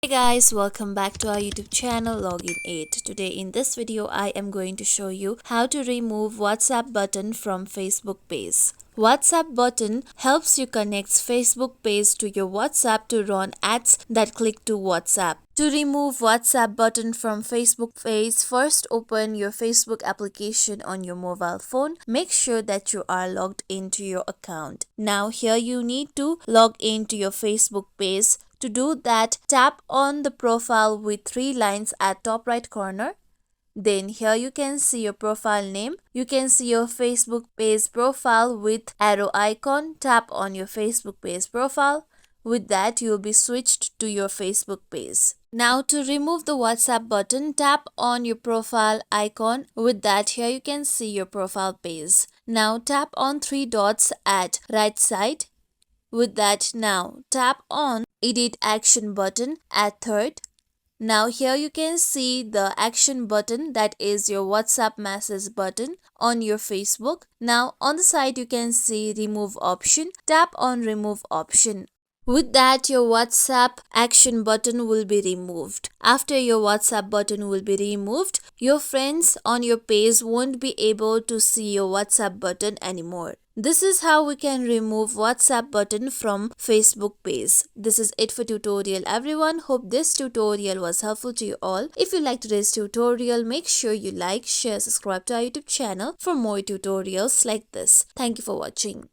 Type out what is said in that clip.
Hey guys, welcome back to our YouTube channel Login 8. Today in this video I am going to show you how to remove WhatsApp button from Facebook page. WhatsApp button helps you connect Facebook page to your WhatsApp to run ads that click to WhatsApp. To remove WhatsApp button from Facebook page, first open your Facebook application on your mobile phone. Make sure that you are logged into your account. Now here you need to log into your Facebook page. To do that, tap on the profile with three lines at top right corner. Then here you can see your profile name. You can see your Facebook page profile with arrow icon. Tap on your Facebook page profile. With that, you will be switched to your Facebook page. Now to remove the WhatsApp button, tap on your profile icon. With that, here you can see your profile page. Now tap on three dots at right side. With that, now tap on edit action button at third. Now here you can see the action button, that is your WhatsApp message button on your Facebook. Now on the side you can see remove option. Tap on remove option. With that, your WhatsApp action button will be removed. After your WhatsApp button will be removed, your friends on your page won't be able to see your WhatsApp button anymore. This is how we can remove WhatsApp button from Facebook page. This is it for tutorial everyone. Hope this tutorial was helpful to you all. If you liked today's tutorial, make sure you like, share, subscribe to our YouTube channel for more tutorials like this. Thank you for watching.